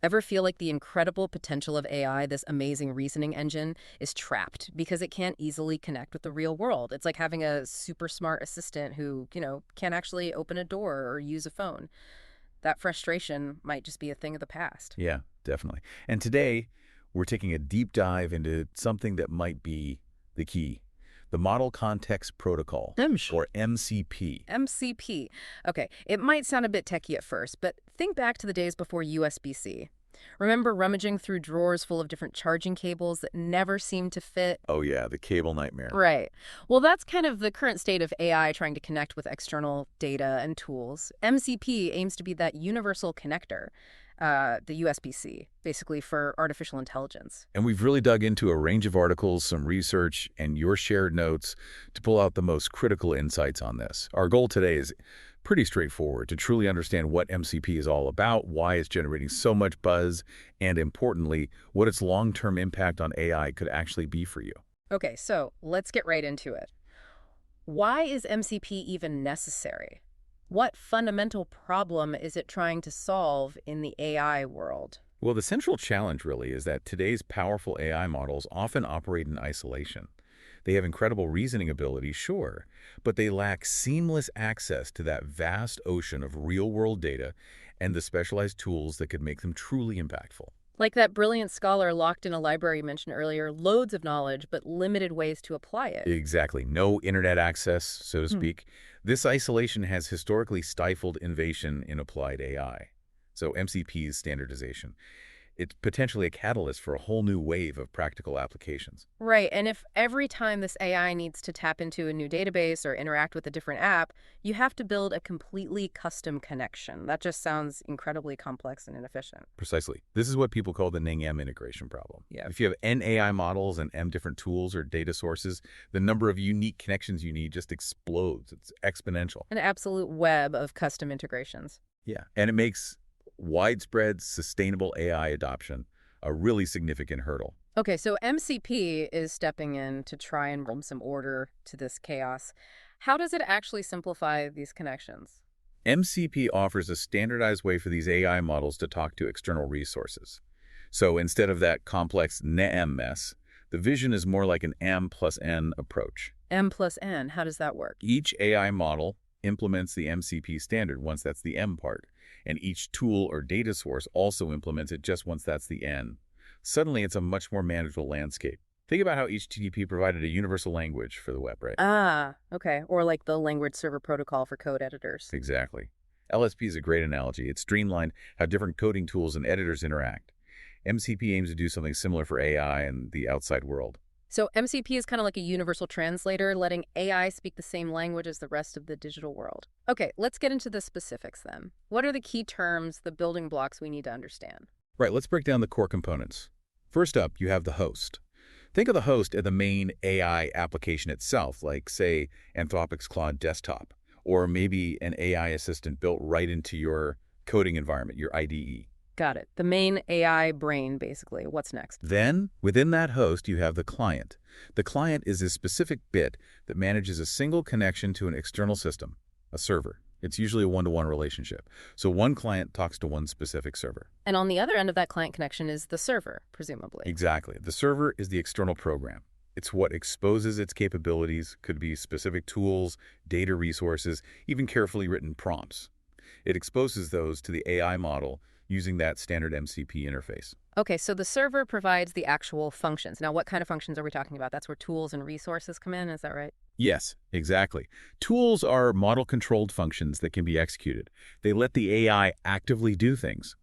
Ever feel like the incredible potential of AI, this amazing reasoning engine, is trapped because it can't easily connect with the real world? It's like having a super smart assistant who, can't actually open a door or use a phone. That frustration might just be a thing of the past. Yeah, definitely. And today, we're taking a deep dive into something that might be the key, the Model Context Protocol, or MCP. MCP. Okay, it might sound a bit techy at first, but think back to the days before USB-C. Remember rummaging through drawers full of different charging cables that never seemed to fit? Oh yeah, the cable nightmare. Right. Well, that's kind of the current state of AI trying to connect with external data and tools. MCP aims to be that universal connector, the USB-C, basically for artificial intelligence. And we've really dug into a range of articles, some research, and your shared notes to pull out the most critical insights on this. Our goal today is pretty straightforward: to truly understand what MCP is all about, why it's generating so much buzz, and importantly, what its long-term impact on AI could actually be for you. Okay, so let's get right into it. Why is MCP even necessary? What fundamental problem is it trying to solve in the AI world? Well, the central challenge really is that today's powerful AI models often operate in isolation. They have incredible reasoning ability, sure, but they lack seamless access to that vast ocean of real-world data and the specialized tools that could make them truly impactful. Like that brilliant scholar locked in a library you mentioned earlier, loads of knowledge, but limited ways to apply it. Exactly. No internet access, so to Hmm. speak. This isolation has historically stifled innovation in applied AI. So MCP's standardization. It's potentially a catalyst for a whole new wave of practical applications. Right, and if every time this AI needs to tap into a new database or interact with a different app, you have to build a completely custom connection. That just sounds incredibly complex and inefficient. Precisely. This is what people call the Ning-M integration problem. Yeah. If you have N AI models and M different tools or data sources, the number of unique connections you need just explodes. It's exponential. An absolute web of custom integrations. Yeah. And it makes widespread, sustainable AI adoption a really significant hurdle. Okay, so MCP is stepping in to try and bring some order to this chaos. How does it actually simplify these connections? MCP offers a standardized way for these AI models to talk to external resources. So instead of that complex NEM mess, the vision is more like an M plus N approach. M plus N, how does that work? Each AI model implements the MCP standard once that's the M part, and each tool or data source also implements it just once that's the N. Suddenly, it's a much more manageable landscape. Think about how HTTP provided a universal language for the web, right? Ah, okay. Or like the language server protocol for code editors. Exactly. LSP is a great analogy. It streamlined how different coding tools and editors interact. MCP aims to do something similar for AI and the outside world. So MCP is kind of like a universal translator, letting AI speak the same language as the rest of the digital world. Okay, let's get into the specifics then. What are the key terms, the building blocks we need to understand? Right, let's break down the core components. First up, you have the host. Think of the host as the main AI application itself, like, say, Anthropic's Claude Desktop, or maybe an AI assistant built right into your coding environment, your IDE. Got it. The main AI brain, basically. What's next? Then, within that host, you have the client. The client is a specific bit that manages a single connection to an external system, a server. It's usually a one-to-one relationship. So one client talks to one specific server. And on the other end of that client connection is the server, presumably. Exactly. The server is the external program. It's what exposes its capabilities, could be specific tools, data resources, even carefully written prompts. It exposes those to the AI model using that standard MCP interface. Okay, so the server provides the actual functions. Now, what kind of functions are we talking about? That's where tools and resources come in, is that right? Yes, exactly. Tools are model-controlled functions that can be executed. They let the AI actively do things.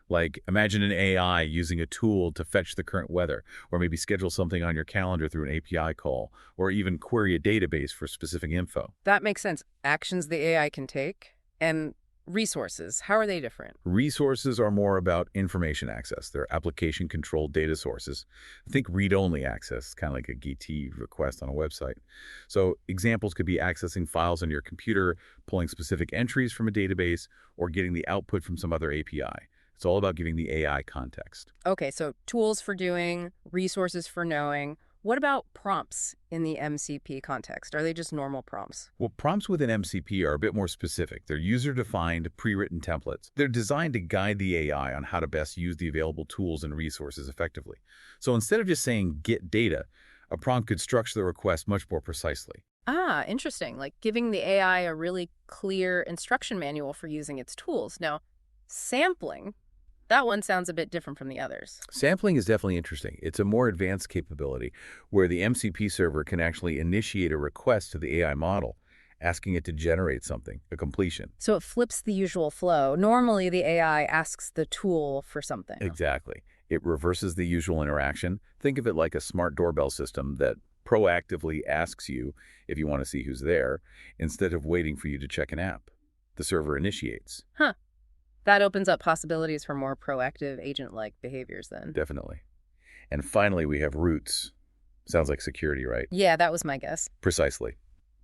Like, imagine an AI using a tool to fetch the current weather, or maybe schedule something on your calendar through an API call, or even query a database for specific info. That makes sense. Actions the AI can take. And resources, how are they different? Resources are more about information access. They're application-controlled data sources. Think read-only access, kind of like a GT request on a website. So examples could be accessing files on your computer, pulling specific entries from a database, or getting the output from some other API. It's all about giving the AI context. Okay, so tools for doing, resources for knowing. What about prompts in the MCP context? Are they just normal prompts? Well, prompts within MCP are a bit more specific. They're user-defined, pre-written templates. They're designed to guide the AI on how to best use the available tools and resources effectively. So instead of just saying get data, a prompt could structure the request much more precisely. Ah, interesting. Like giving the AI a really clear instruction manual for using its tools. Now, sampling, that one sounds a bit different from the others. Sampling is definitely interesting. It's a more advanced capability where the MCP server can actually initiate a request to the AI model, asking it to generate something, a completion. So it flips the usual flow. Normally, the AI asks the tool for something. Exactly. It reverses the usual interaction. Think of it like a smart doorbell system that proactively asks you if you want to see who's there instead of waiting for you to check an app. The server initiates. Huh. That opens up possibilities for more proactive agent-like behaviors then. Definitely. And finally, we have roots. Sounds like security, right? Yeah, that was my guess. Precisely.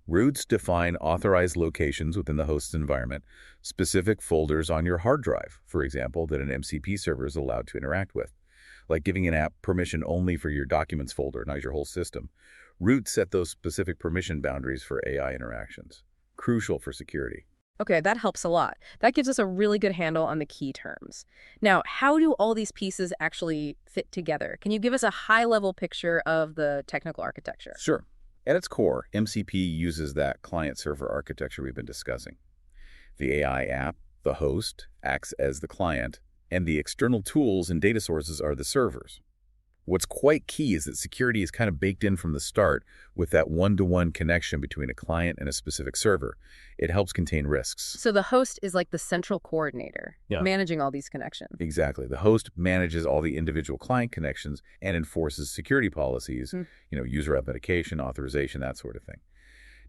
Roots define authorized locations within the host's environment, specific folders on your hard drive, for example, that an MCP server is allowed to interact with, like giving an app permission only for your documents folder, not your whole system. Roots set those specific permission boundaries for AI interactions. Crucial for security. Okay, that helps a lot. That gives us a really good handle on the key terms. Now, how do all these pieces actually fit together? Can you give us a high-level picture of the technical architecture? Sure. At its core, MCP uses that client-server architecture we've been discussing. The AI app, the host, acts as the client, and the external tools and data sources are the servers. What's quite key is that security is kind of baked in from the start with that one-to-one connection between a client and a specific server. It helps contain risks. So the host is like the central coordinator, Yeah. managing all these connections. Exactly. The host manages all the individual client connections and enforces security policies, user authentication, authorization, that sort of thing.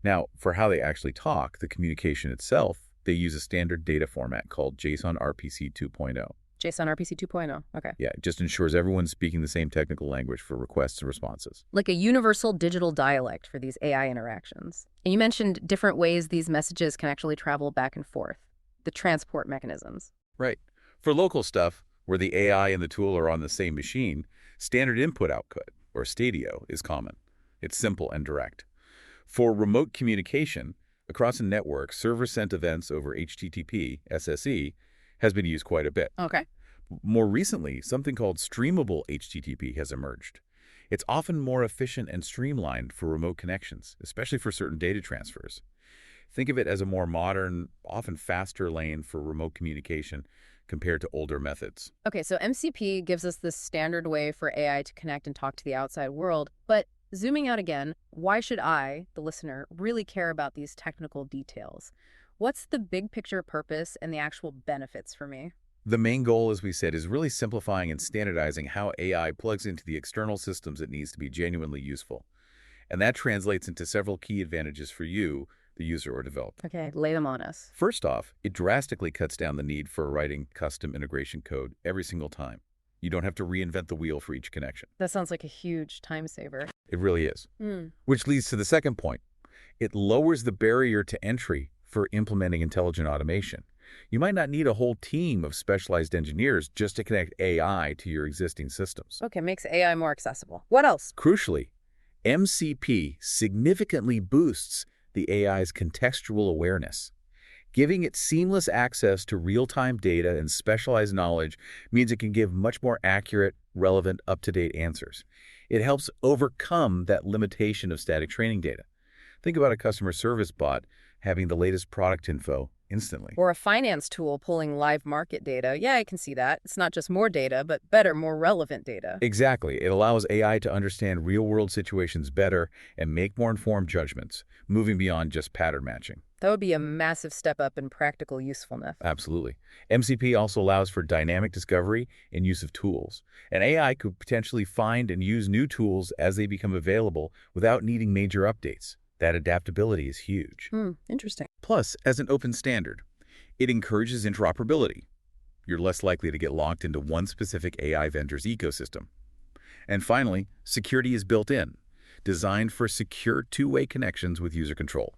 Now, for how they actually talk, the communication itself, they use a standard data format called JSON RPC 2.0. JSON RPC 2.0. Okay. Yeah, it just ensures everyone's speaking the same technical language for requests and responses. Like a universal digital dialect for these AI interactions. And you mentioned different ways these messages can actually travel back and forth, the transport mechanisms. Right. For local stuff, where the AI and the tool are on the same machine, standard input-output, or stadio, is common. It's simple and direct. For remote communication, across a network, server-sent events over HTTP, SSE, has been used quite a bit. Okay. More recently, something called streamable HTTP has emerged. It's often more efficient and streamlined for remote connections, especially for certain data transfers. Think of it as a more modern, often faster lane for remote communication compared to older methods. Okay, so MCP gives us this standard way for AI to connect and talk to the outside world. But zooming out again, why should I, the listener, really care about these technical details? What's the big picture purpose and the actual benefits for me? The main goal, as we said, is really simplifying and standardizing how AI plugs into the external systems it needs to be genuinely useful. And that translates into several key advantages for you, the user or developer. Okay, lay them on us. First off, it drastically cuts down the need for writing custom integration code every single time. You don't have to reinvent the wheel for each connection. That sounds like a huge time saver. It really is. Hmm. Which leads to the second point. It lowers the barrier to entry for implementing intelligent automation. You might not need a whole team of specialized engineers just to connect AI to your existing systems. Okay, makes AI more accessible. What else? Crucially, MCP significantly boosts the AI's contextual awareness. Giving it seamless access to real-time data and specialized knowledge means it can give much more accurate, relevant, up-to-date answers. It helps overcome that limitation of static training data. Think about a customer service bot having the latest product info instantly. Or a finance tool pulling live market data. Yeah, I can see that. It's not just more data, but better, more relevant data. Exactly. It allows AI to understand real-world situations better and make more informed judgments, moving beyond just pattern matching. That would be a massive step up in practical usefulness. Absolutely. MCP also allows for dynamic discovery and use of tools. An AI could potentially find and use new tools as they become available without needing major updates. That adaptability is huge. Interesting. Plus, as an open standard, it encourages interoperability. You're less likely to get locked into one specific AI vendor's ecosystem. And finally, security is built in, designed for secure two-way connections with user control.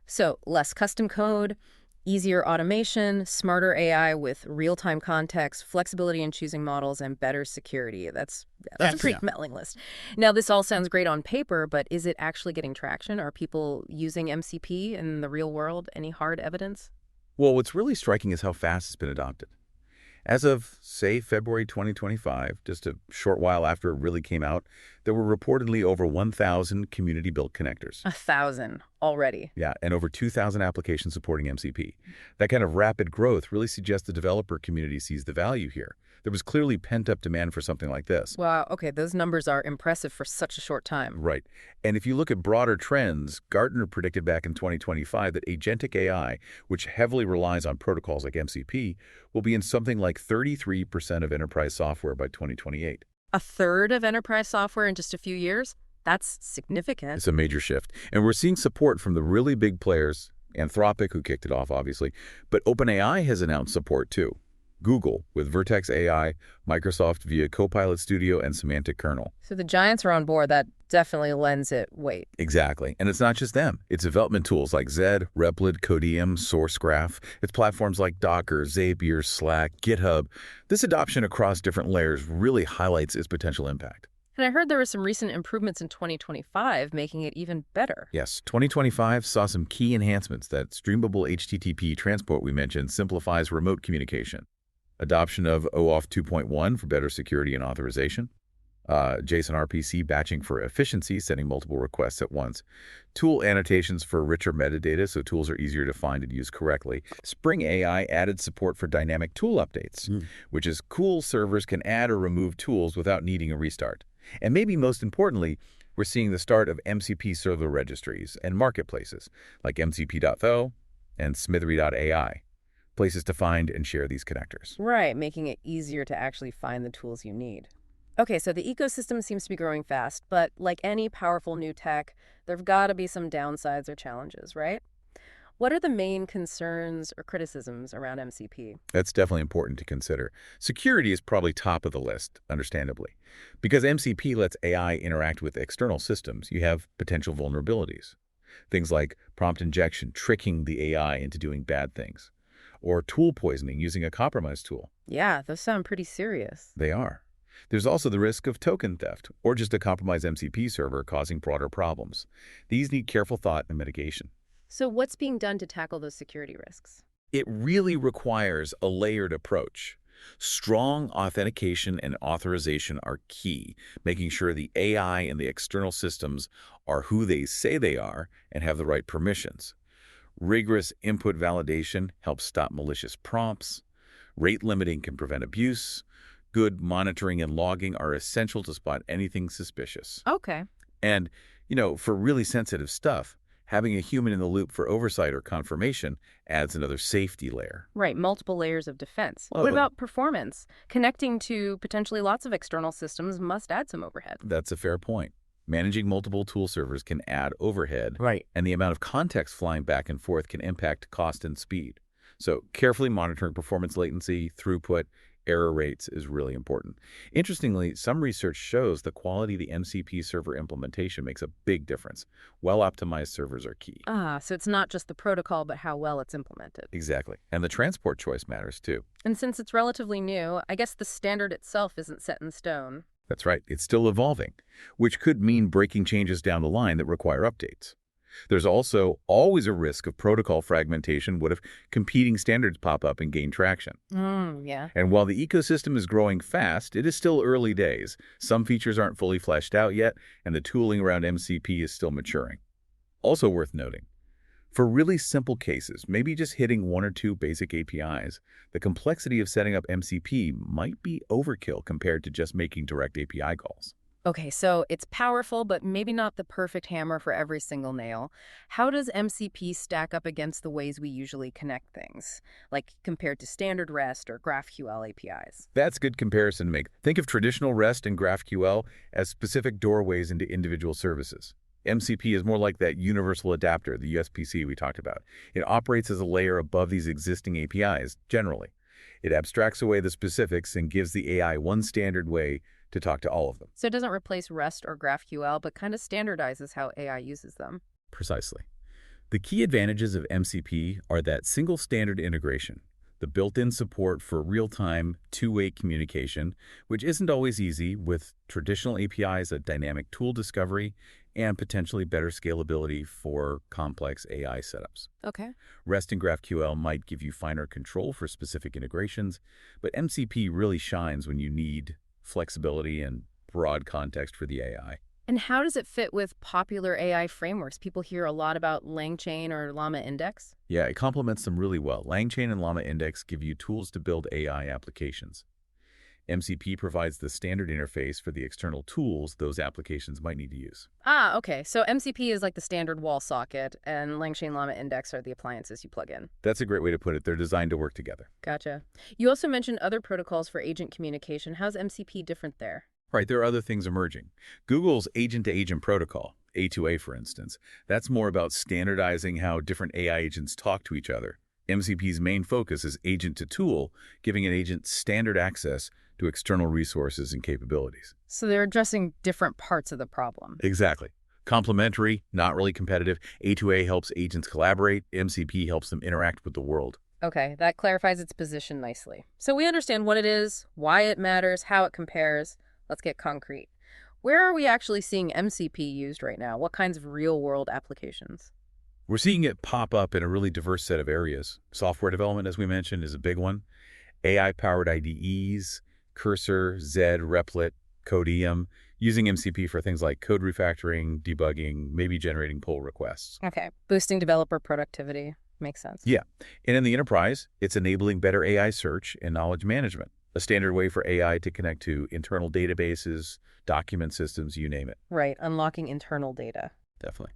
So less custom code, Easier automation, smarter AI with real-time context, flexibility in choosing models, and better security. That's a That's pretty compelling list. Now, this all sounds great on paper, but is it actually getting traction? Are people using MCP in the real world? Any hard evidence? Well, what's really striking is how fast it's been adopted. As of, say, February 2025, just a short while after it really came out, there were reportedly over 1,000 community-built connectors. 1,000 already. Yeah, and over 2,000 applications supporting MCP. That kind of rapid growth really suggests the developer community sees the value here. There was clearly pent-up demand for something like this. Wow, okay, those numbers are impressive for such a short time. Right. And if you look at broader trends, Gartner predicted back in 2025 that agentic AI, which heavily relies on protocols like MCP, will be in something like 33% of enterprise software by 2028. A third of enterprise software in just a few years? That's significant. It's a major shift. And we're seeing support from the really big players, Anthropic, who kicked it off, obviously, but OpenAI has announced support too. Google with Vertex AI, Microsoft via Copilot Studio and Semantic Kernel. So the giants are on board. That definitely lends it weight. Exactly. And it's not just them. It's development tools like Zed, Replit, Codium, SourceGraph. It's platforms like Docker, Zapier, Slack, GitHub. This adoption across different layers really highlights its potential impact. And I heard there were some recent improvements in 2025, making it even better. Yes, 2025 saw some key enhancements. That streamable HTTP transport we mentioned simplifies remote communication. Adoption of OAuth 2.1 for better security and authorization. JSON RPC batching for efficiency, sending multiple requests at once. Tool annotations for richer metadata so tools are easier to find and use correctly. Spring AI added support for dynamic tool updates, which is cool servers can add or remove tools without needing a restart. And maybe most importantly, we're seeing the start of MCP server registries and marketplaces like MCP.tho and Smithery.ai. Places to find and share these connectors. Right, making it easier to actually find the tools you need. Okay, so the ecosystem seems to be growing fast, but like any powerful new tech, there've got to be some downsides or challenges, right? What are the main concerns or criticisms around MCP? That's definitely important to consider. Security is probably top of the list, understandably. Because MCP lets AI interact with external systems, you have potential vulnerabilities. Things like prompt injection, tricking the AI into doing bad things, or tool poisoning using a compromised tool. Yeah, those sound pretty serious. They are. There's also the risk of token theft, or just a compromised MCP server causing broader problems. These need careful thought and mitigation. So what's being done to tackle those security risks? It really requires a layered approach. Strong authentication and authorization are key, making sure the AI and the external systems are who they say they are and have the right permissions. Rigorous input validation helps stop malicious prompts. Rate limiting can prevent abuse. Good monitoring and logging are essential to spot anything suspicious. Okay. And, for really sensitive stuff, having a human in the loop for oversight or confirmation adds another safety layer. Right, multiple layers of defense. Well, What about performance? Connecting to potentially lots of external systems must add some overhead. That's a fair point. Managing multiple tool servers can add overhead, right. and the amount of context flying back and forth can impact cost and speed. So carefully monitoring performance latency, throughput, error rates is really important. Interestingly, some research shows the quality of the MCP server implementation makes a big difference. Well-optimized servers are key. So it's not just the protocol, but how well it's implemented. Exactly. And the transport choice matters too. And since it's relatively new, I guess the standard itself isn't set in stone. That's right. It's still evolving, which could mean breaking changes down the line that require updates. There's also always a risk of protocol fragmentation. What if competing standards pop up and gain traction? Yeah. And while the ecosystem is growing fast, it is still early days. Some features aren't fully fleshed out yet, and the tooling around MCP is still maturing. Also worth noting, for really simple cases, maybe just hitting one or two basic APIs, the complexity of setting up MCP might be overkill compared to just making direct API calls. Okay, so it's powerful, but maybe not the perfect hammer for every single nail. How does MCP stack up against the ways we usually connect things, like compared to standard REST or GraphQL APIs? That's a good comparison to make. Think of traditional REST and GraphQL as specific doorways into individual services. MCP is more like that universal adapter, the USPC we talked about. It operates as a layer above these existing APIs, generally. It abstracts away the specifics and gives the AI one standard way to talk to all of them. So it doesn't replace REST or GraphQL, but kind of standardizes how AI uses them. Precisely. The key advantages of MCP are that single standard integration, the built-in support for real-time, two-way communication, which isn't always easy with traditional APIs, a dynamic tool discovery, and potentially better scalability for complex AI setups. Okay. REST and GraphQL might give you finer control for specific integrations, but MCP really shines when you need flexibility and broad context for the AI. And how does it fit with popular AI frameworks? People hear a lot about LangChain or Llama Index. Yeah, it complements them really well. LangChain and Llama Index give you tools to build AI applications. MCP provides the standard interface for the external tools those applications might need to use. Ah, okay. So MCP is like the standard wall socket, and LangChain Llama Index are the appliances you plug in. That's a great way to put it. They're designed to work together. Gotcha. You also mentioned other protocols for agent communication. How's MCP different there? Right, there are other things emerging. Google's agent-to-agent protocol, A2A for instance, that's more about standardizing how different AI agents talk to each other. MCP's main focus is agent-to-tool, giving an agent standard access to external resources and capabilities. So they're addressing different parts of the problem. Exactly. Complementary, not really competitive. A2A helps agents collaborate. MCP helps them interact with the world. Okay, that clarifies its position nicely. So we understand what it is, why it matters, how it compares. Let's get concrete. Where are we actually seeing MCP used right now? What kinds of real-world applications? We're seeing it pop up in a really diverse set of areas. Software development, as we mentioned, is a big one. AI-powered IDEs, Cursor, Zed, Replit, Codeium, using MCP for things like code refactoring, debugging, maybe generating pull requests. Okay, boosting developer productivity. Makes sense. Yeah, and in the enterprise, it's enabling better AI search and knowledge management, a standard way for AI to connect to internal databases, document systems, you name it. Right, unlocking internal data. Definitely.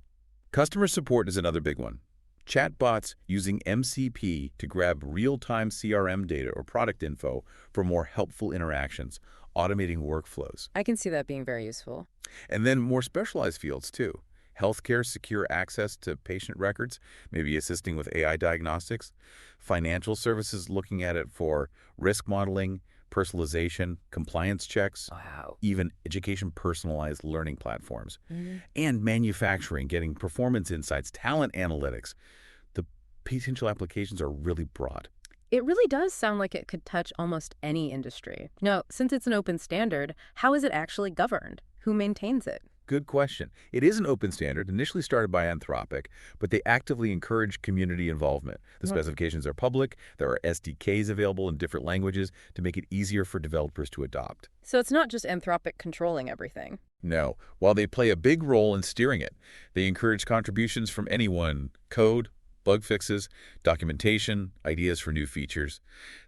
Customer support is another big one. Chatbots using MCP to grab real-time CRM data or product info for more helpful interactions, automating workflows. I can see that being very useful. And then more specialized fields, too. Healthcare secure access to patient records, maybe assisting with AI diagnostics. Financial services looking at it for risk modeling, personalization, compliance checks. Wow. Even education personalized learning platforms. Mhm. And manufacturing, getting performance insights, talent analytics. The potential applications are really broad. It really does sound like it could touch almost any industry. Now, since it's an open standard, how is it actually governed? Who maintains it? Good question. It is an open standard, initially started by Anthropic, but they actively encourage community involvement. The specifications are public. There are SDKs available in different languages to make it easier for developers to adopt. So it's not just Anthropic controlling everything. No, while they play a big role in steering it, they encourage contributions from anyone, code, bug fixes, documentation, ideas for new features.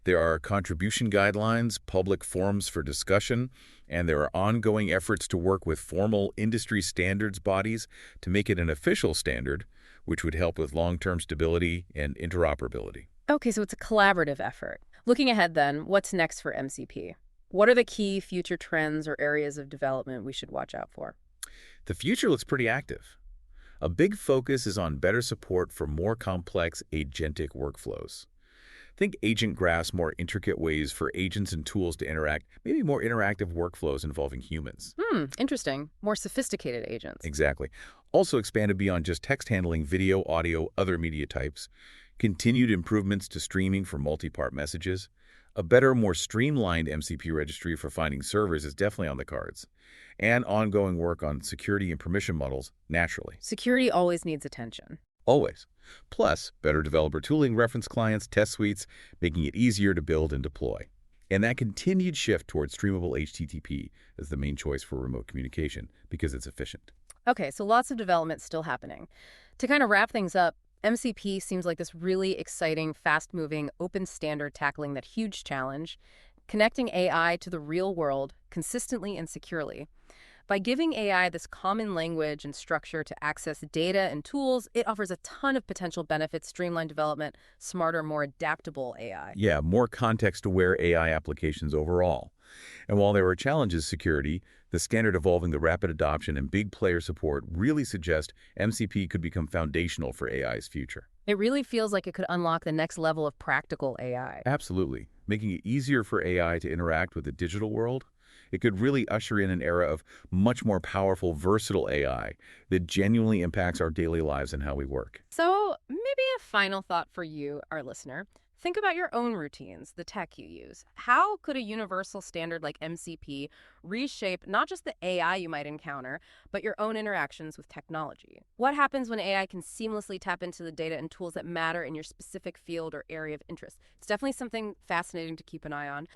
There are contribution guidelines, public forums for discussion, and there are ongoing efforts to work with formal industry standards bodies to make it an official standard, which would help with long-term stability and interoperability. Okay, so it's a collaborative effort. Looking ahead then, what's next for MCP? What are the key future trends or areas of development we should watch out for? The future looks pretty active. A big focus is on better support for more complex agentic workflows. Think agent graphs, more intricate ways for agents and tools to interact, maybe more interactive workflows involving humans. Interesting. More sophisticated agents. Exactly. Also expanded beyond just text handling, video, audio, other media types. Continued improvements to streaming for multi-part messages. A better, more streamlined MCP registry for finding servers is definitely on the cards. And ongoing work on security and permission models, naturally. Security always needs attention. Always. Plus, better developer tooling, reference clients, test suites, making it easier to build and deploy. And that continued shift towards streamable HTTP as the main choice for remote communication because it's efficient. Okay, so lots of development still happening. To kind of wrap things up, MCP seems like this really exciting, fast-moving, open standard tackling that huge challenge, connecting AI to the real world consistently and securely. By giving AI this common language and structure to access data and tools, it offers a ton of potential benefits, streamlined development, smarter, more adaptable AI. Yeah, more context-aware AI applications overall. And while there are challenges, security, the standard evolving, the rapid adoption, and big player support really suggest MCP could become foundational for AI's future. It really feels like it could unlock the next level of practical AI. Absolutely. Making it easier for AI to interact with the digital world It could really usher in an era of much more powerful, versatile AI that genuinely impacts our daily lives and how we work. So, maybe a final thought for you, our listener. Think about your own routines, the tech you use. How could a universal standard like MCP reshape not just the AI you might encounter, but your own interactions with technology? What happens when AI can seamlessly tap into the data and tools that matter in your specific field or area of interest? It's definitely something fascinating to keep an eye on.